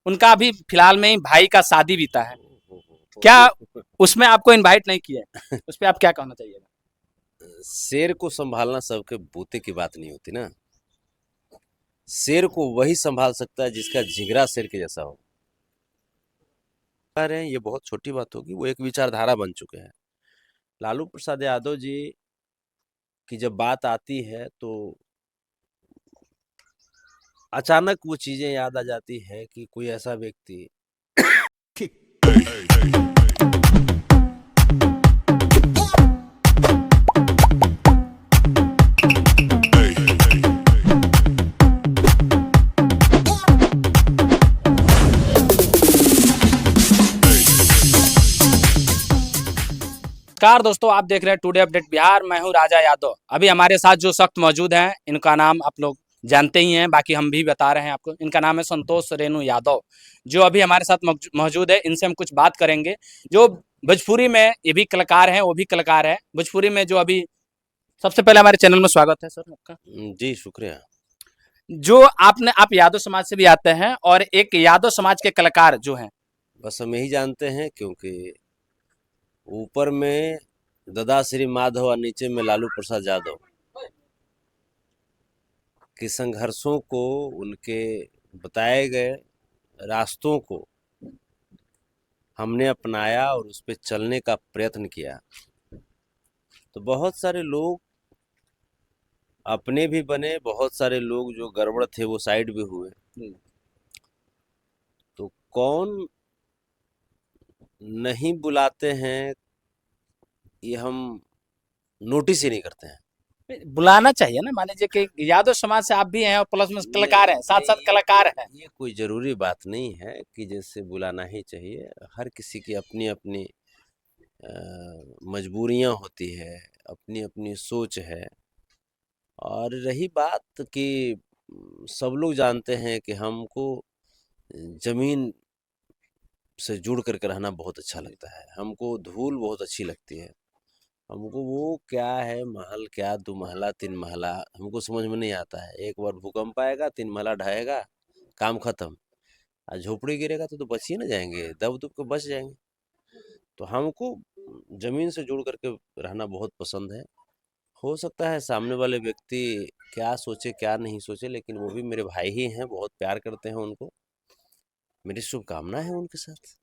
उनका अभी फिलहाल में ही भाई का शादी बीता है। क्या उसमें आपको इनवाइट नहीं किया है? उस पे आप क्या कहना चाहिएगा? शेर को संभालना सबके बूते की बात नहीं होती ना। शेर को वही संभाल सकता है जिसका जिगरा शेर के जैसा हो। कह रहे हैं ये बहुत छोटी बात होगी, वो एक विचारधारा बन चुके हैं। लालू प्रसाद यादव जी की जब बात आती है तो अचानक वो चीजें याद आ जाती है कि कोई ऐसा व्यक्ति। नमस्कार दोस्तों, आप देख रहे हैं टुडे अपडेट बिहार। मैं हूं राजा यादव। अभी हमारे साथ जो शख्स मौजूद हैं, इनका नाम आप लोग जानते ही हैं, बाकी हम भी बता रहे हैं आपको। इनका नाम है संतोष रेणु यादव, जो अभी हमारे साथ मौजूद है। इनसे हम कुछ बात करेंगे। जो भोजपुरी में ये भी कलाकार हैं, वो भी कलाकार है भोजपुरी में। जो अभी सबसे पहले हमारे चैनल में स्वागत है सर आपका। जी शुक्रिया। जो आप यादव समाज से भी आते हैं और एक यादव समाज के कलाकार जो हैं। बस हम यही जानते हैं क्योंकि ऊपर में ददा श्री माधव और नीचे में लालू प्रसाद यादव के संघर्षों को, उनके बताए गए रास्तों को हमने अपनाया और उस पे चलने का प्रयत्न किया। तो बहुत सारे लोग अपने भी बने, बहुत सारे लोग जो गड़बड़ थे वो साइड भी हुए। तो कौन नहीं बुलाते हैं ये हम नोटिस ही नहीं करते हैं। बुलाना चाहिए ना, मान लीजिए कि यादव समाज से आप भी हैं और प्लस में कलाकार हैं, साथ साथ कलाकार हैं। ये कोई जरूरी बात नहीं है कि जैसे बुलाना ही चाहिए। हर किसी की अपनी अपनी मजबूरियां होती है, अपनी अपनी सोच है। और रही बात कि सब लोग जानते हैं कि हमको जमीन से जुड़ करके रहना बहुत अच्छा लगता है। हमको धूल बहुत अच्छी लगती है। हमको वो क्या है महल, क्या दो महला तीन महला, हमको समझ में नहीं आता है। एक बार भूकंप आएगा, तीन महला ढहेगा, काम खत्म। और झोपड़ी गिरेगा तो बच ही ना जाएंगे, दब दुब के बच जाएंगे। तो हमको जमीन से जुड़ करके रहना बहुत पसंद है। हो सकता है सामने वाले व्यक्ति क्या सोचे क्या नहीं सोचे, लेकिन वो भी मेरे भाई ही हैं, बहुत प्यार करते हैं उनको। मेरी शुभकामना है उनके साथ।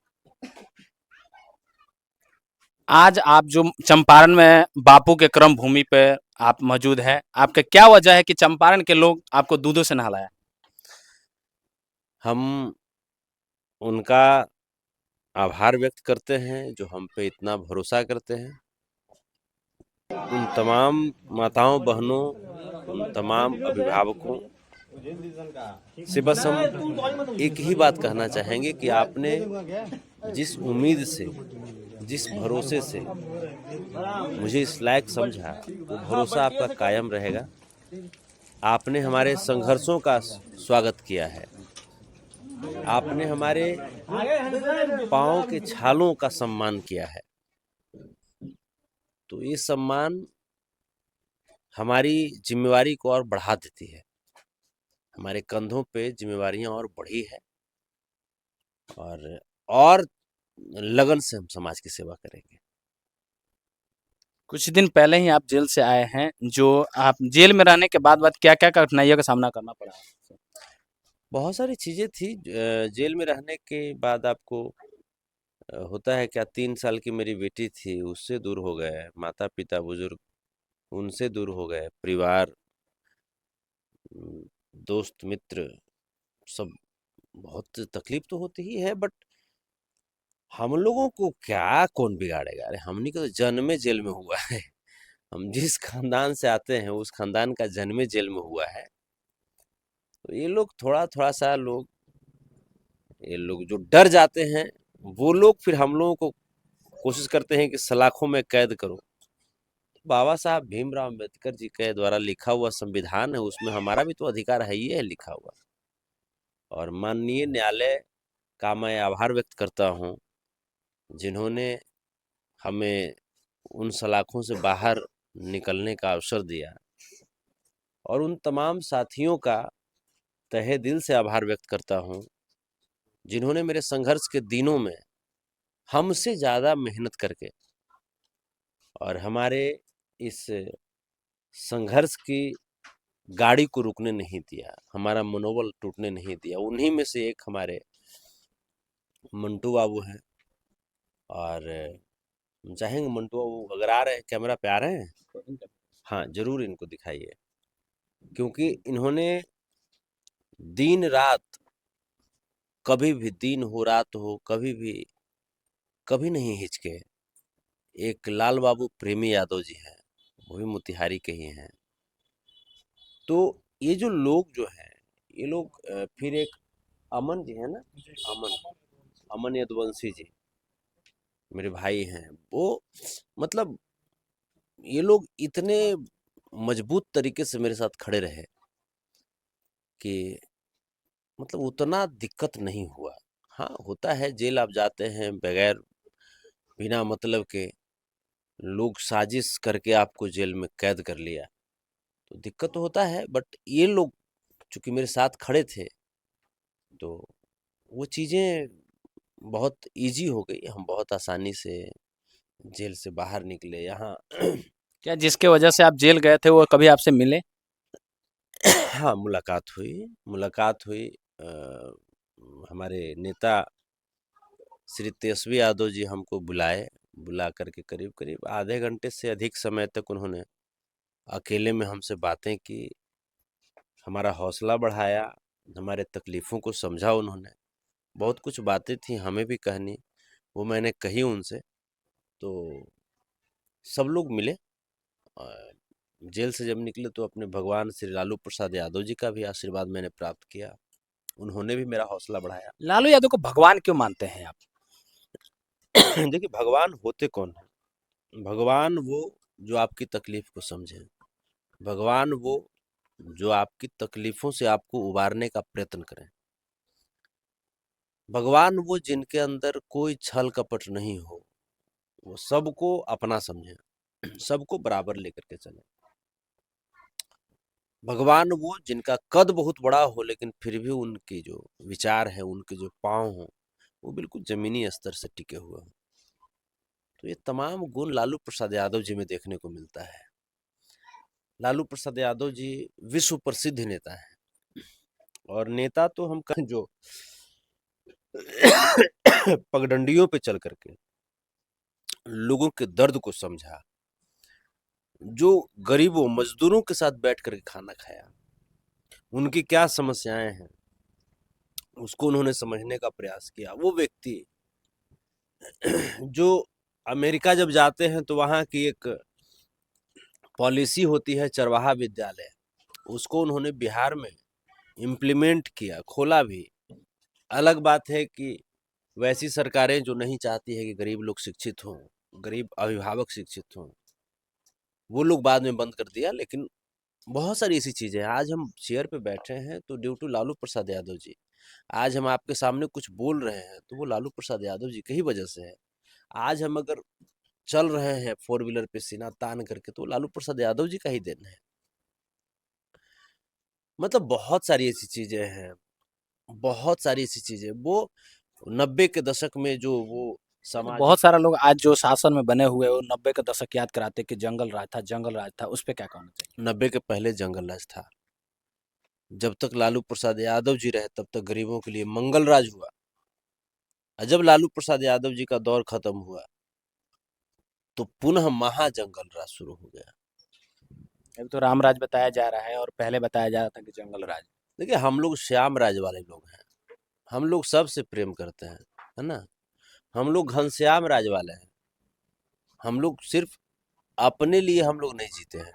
आज आप जो चंपारण में बापू के कर्म भूमि पे आप मौजूद हैं, आपका क्या वजह है कि चंपारण के लोग आपको दूधों से नहलाया? हम उनका आभार व्यक्त करते हैं जो हम पे इतना भरोसा करते हैं। उन तमाम माताओं बहनों, उन तमाम अभिभावकों से बस हम एक ही बात कहना चाहेंगे कि आपने जिस उम्मीद से, जिस भरोसे से मुझे इस लायक समझा, वो भरोसा आपका कायम रहेगा। आपने हमारे संघर्षों का स्वागत किया है। आपने हमारे पाँव के छालों का सम्मान किया है। तो ये सम्मान हमारी जिम्मेवारी को और बढ़ा देती है। हमारे कंधों पे जिम्मेवारियां और बढ़ी है, और लगन से हम समाज की सेवा करेंगे। कुछ दिन पहले ही आप जेल से आए हैं। जो आप जेल में रहने के बाद क्या क्या कठिनाइयों का सामना करना पड़ा? बहुत सारी चीजें थी। जेल में रहने के बाद आपको होता है क्या, 3 साल की मेरी बेटी थी, उससे दूर हो गए। माता पिता बुजुर्ग, उनसे दूर हो गए। परिवार, दोस्त मित्र, सब। बहुत तकलीफ तो होती ही है, बट हम लोगों को क्या कौन बिगाड़ेगा। अरे हमनी को तो जन्मे जेल में हुआ है। हम जिस खानदान से आते हैं उस खानदान का जन्मे जेल में हुआ है। तो ये लोग थोड़ा थोड़ा सा लोग, ये लोग जो डर जाते हैं, वो लोग फिर हम लोगों को कोशिश करते हैं कि सलाखों में कैद करो। बाबा साहब भीमराव अम्बेडकर जी के द्वारा लिखा हुआ संविधान है, उसमें हमारा भी तो अधिकार है, ये है लिखा हुआ। और माननीय न्यायालय का मैं आभार व्यक्त करता हूँ, जिन्होंने हमें उन सलाखों से बाहर निकलने का अवसर दिया। और उन तमाम साथियों का तहे दिल से आभार व्यक्त करता हूँ जिन्होंने मेरे संघर्ष के दिनों में हमसे ज़्यादा मेहनत करके और हमारे इस संघर्ष की गाड़ी को रुकने नहीं दिया, हमारा मनोबल टूटने नहीं दिया। उन्हीं में से एक हमारे मंटू बाबू हैं। और हम चाहेंगे मंटू बाबू अगर आ रहे हैं, कैमरा पे आ रहे हैं, हाँ जरूर इनको दिखाइए, क्योंकि इन्होंने दिन रात, कभी भी दिन हो रात हो, कभी भी कभी नहीं हिचके। एक लाल बाबू प्रेमी यादव जी हैं, वो भी मोतिहारी के ही हैं। तो ये जो लोग जो हैं, ये लोग फिर एक अमन जी है ना, अमन अमन यदुवंशी जी मेरे भाई हैं। वो मतलब ये लोग इतने मजबूत तरीके से मेरे साथ खड़े रहे कि मतलब उतना दिक्कत नहीं हुआ। हाँ होता है, जेल आप जाते हैं बगैर, बिना मतलब के लोग साजिश करके आपको जेल में कैद कर लिया, तो दिक्कत तो होता है। बट ये लोग चूंकि मेरे साथ खड़े थे, तो वो चीज़ें बहुत इजी हो गई। हम बहुत आसानी से जेल से बाहर निकले यहाँ। क्या जिसके वजह से आप जेल गए थे वो कभी आपसे मिले? हाँ मुलाकात हुई, मुलाकात हुई। हमारे नेता श्री तेजस्वी यादव जी हमको बुलाए, बुला करके करीब करीब आधे घंटे से अधिक समय तक उन्होंने अकेले में हमसे बातें की, हमारा हौसला बढ़ाया, हमारे तकलीफ़ों को समझा उन्होंने। बहुत कुछ बातें थी हमें भी कहनी, वो मैंने कही उनसे। तो सब लोग मिले। जेल से जब निकले तो अपने भगवान श्री लालू प्रसाद यादव जी का भी आशीर्वाद मैंने प्राप्त किया, उन्होंने भी मेरा हौसला बढ़ाया। लालू यादव को भगवान क्यों मानते हैं आप? देखिए भगवान होते कौन है? भगवान वो जो आपकी तकलीफ को समझे, भगवान वो जो आपकी तकलीफों से आपको उबारने का प्रयत्न करें, भगवान वो जिनके अंदर कोई छल कपट नहीं हो, वो सबको अपना समझे, सबको बराबर लेकर के चले। भगवान वो जिनका कद बहुत बड़ा हो लेकिन फिर भी उनके जो विचार है, उनके जो पाँव हों, वो बिल्कुल जमीनी स्तर से टिके हुए हों। तो ये तमाम गुण लालू प्रसाद यादव जी में देखने को मिलता है। लालू प्रसाद यादव जी विश्व प्रसिद्ध नेता हैं, और नेता तो हम कहें जो पगडंडियों पे चल करके लोगों के दर्द को समझा, जो गरीबों मजदूरों के साथ बैठ करके खाना खाया, उनकी क्या समस्याएं हैं उसको उन्होंने समझने का प्रयास किया। वो व्यक्ति जो अमेरिका जब जाते हैं तो वहाँ की एक पॉलिसी होती है चरवाहा विद्यालय, उसको उन्होंने बिहार में इम्प्लीमेंट किया, खोला भी। अलग बात है कि वैसी सरकारें जो नहीं चाहती है कि गरीब लोग शिक्षित हों, गरीब अभिभावक शिक्षित हों, वो लोग बाद में बंद कर दिया। लेकिन बहुत सारी ऐसी चीज़ें हैं, आज हम चेयर पे बैठे हैं तो ड्यू टू लालू प्रसाद यादव जी। आज हम आपके सामने कुछ बोल रहे हैं तो वो लालू प्रसाद यादव जी की ही वजह से है। आज हम अगर चल रहे हैं फोर व्हीलर पे सीना तान करके, तो लालू प्रसाद यादव जी का ही देन है। मतलब बहुत सारी ऐसी चीजें हैं, बहुत सारी ऐसी चीजें। वो 90 के दशक में जो वो तो सामाजिक, बहुत सारा लोग आज जो शासन में बने हुए वो 90 का दशक याद कराते कि जंगल राज था, जंगल राज था, उस पे क्या कहना चाहिए? 90 के पहले जंगल राज था। जब तक लालू प्रसाद यादव जी रहे तब तक गरीबों के लिए मंगल राज हुआ, और जब लालू प्रसाद यादव जी का दौर खत्म हुआ तो पुनः महा जंगल राज शुरू हो गया। अभी तो राम राज बताया जा रहा है और पहले बताया जा रहा था कि जंगल राज। देखिए हम लोग श्याम राज वाले लोग हैं, हम लोग सबसे प्रेम करते हैं, है ना। हम लोग घनश्याम राज वाले हैं, हम लोग सिर्फ अपने लिए हम लोग नहीं जीते हैं।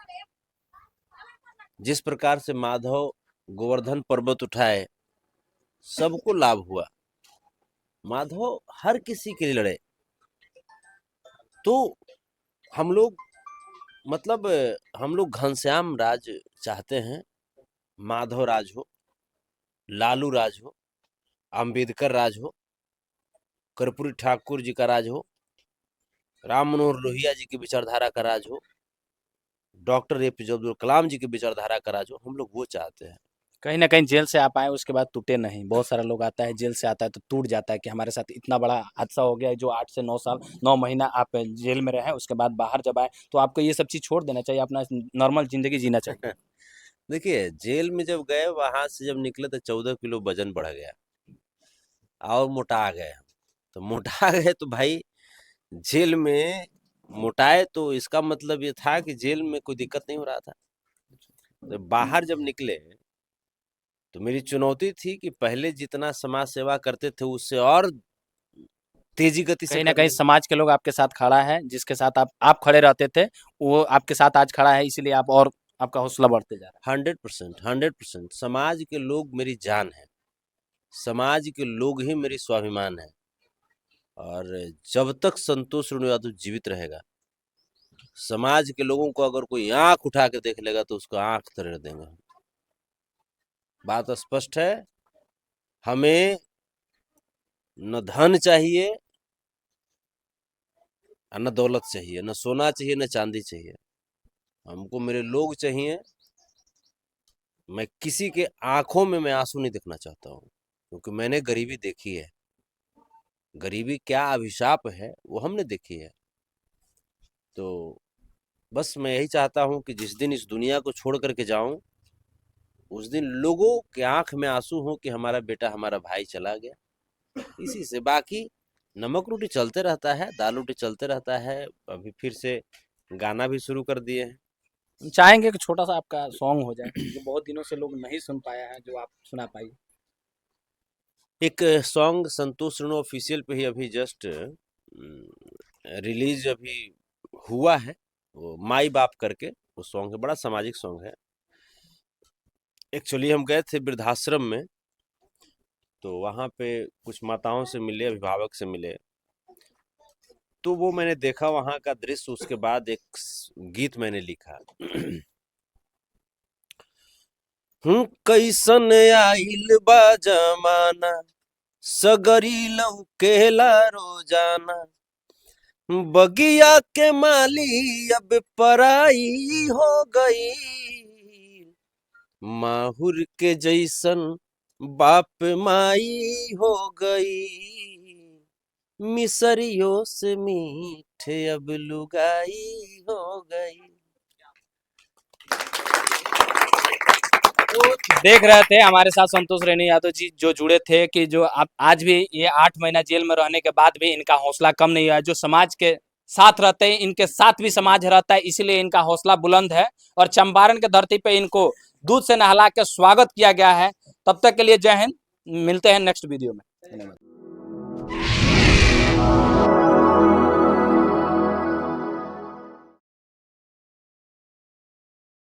जिस प्रकार से माधव गोवर्धन पर्वत उठाए, सबको लाभ हुआ, माधव हर किसी के लिए लड़े। तो हम लोग मतलब हम लोग घनश्याम राज चाहते हैं, माधव राज हो, लालू राज हो, अंबेडकर राज हो, कर्पूरी ठाकुर जी का राज हो, राम मनोहर लोहिया जी की विचारधारा का राज हो, डॉक्टर एपीजे अब्दुल कलाम जी की विचारधारा का राज हो। हम लोग वो चाहते हैं। कहीं ना कहीं जेल से आप आए उसके बाद टूटे नहीं। बहुत सारा लोग आता है जेल से आता है तो टूट जाता है कि हमारे साथ इतना बड़ा हादसा हो गया है, जो 8 से 9 साल 9 महीना आप जेल में रहे, उसके बाद बाहर जब आए तो आपको ये सब चीज़ छोड़ देना चाहिए, अपना नॉर्मल ज़िंदगी जीना चाहिए। देखिए, जेल में जब गए, वहां से जब निकले तो 14 किलो वजन बढ़ गया और मोटा गए हम। तो मोटा गए तो भाई, जेल में मोटाए तो इसका मतलब ये था कि जेल में कोई दिक्कत नहीं हो रहा था। तो बाहर जब निकले तो मेरी चुनौती थी कि पहले जितना समाज सेवा करते थे उससे और तेजी गति से कहीं ना कहीं करनी। समाज के लोग आपके साथ खड़ा है, जिसके साथ आप खड़े रहते थे वो आपके साथ आज खड़ा है, इसीलिए आप और आपका हौसला बढ़ते जा रहा 100% समाज के लोग मेरी जान है। समाज के लोग ही मेरी स्वाभिमान है। और जब तक संतोष रेणु यादव जीवित रहेगा, समाज के लोगों को अगर कोई आंख उठा के देख लेगा तो उसको आंख तरेड़ देंगे। बात स्पष्ट है। हमें न धन चाहिए, न दौलत चाहिए, न सोना चाहिए, न चांदी चाहिए। हमको मेरे लोग चाहिए। मैं किसी के आंखों में मैं आंसू नहीं देखना चाहता हूँ, क्योंकि मैंने गरीबी देखी है। गरीबी क्या अभिशाप है वो हमने देखी है। तो बस मैं यही चाहता हूँ कि जिस दिन इस दुनिया को छोड़ करके जाऊं, उस दिन लोगों के आंख में आंसू हो कि हमारा बेटा, हमारा भाई चला गया। इसी से बाकी नमक रोटी चलते रहता है, दाल रोटी चलते रहता है। अभी फिर से गाना भी शुरू कर दिए हैं। है। चाहेंगे कि छोटा सा आपका सॉन्ग हो जाए, जो बहुत दिनों से लोग नहीं सुन पाया है, जो आप सुना पाइए। एक सॉन्ग संतोष रेणु ऑफिशियल पे ही अभी जस्ट रिलीज अभी हुआ है, वो माई बाप करके वो सॉन्ग है। बड़ा सामाजिक सॉन्ग है। एक्चुअली हम गए थे वृद्धाश्रम में, तो वहाँ पे कुछ माताओं से मिले, अभिभावक से मिले। तो वो मैंने देखा वहाँ का दृश्य, उसके बाद एक गीत मैंने लिखा। कैसन आइल बा जमाना, सगरी लौकेला रोजाना, बगिया के माली अब पराई हो गई, माहुर के जैसन बाप माई हो गई, मिसरियों से मीठे अब लुगाई हो गई। तो देख रहे थे हमारे साथ संतोष रेणु यादव जी जो जुड़े थे, कि जो आप आज भी ये 8 महीना जेल में रहने के बाद भी इनका हौसला कम नहीं हुआ है। जो समाज के साथ रहते हैं, इनके साथ भी समाज रहता है, इसलिए इनका हौसला बुलंद है। और चंपारण के धरती पे इनको दूध से नहला के स्वागत किया गया है। तब तक के लिए जय हिंद। मिलते हैं नेक्स्ट वीडियो में। धन्यवाद।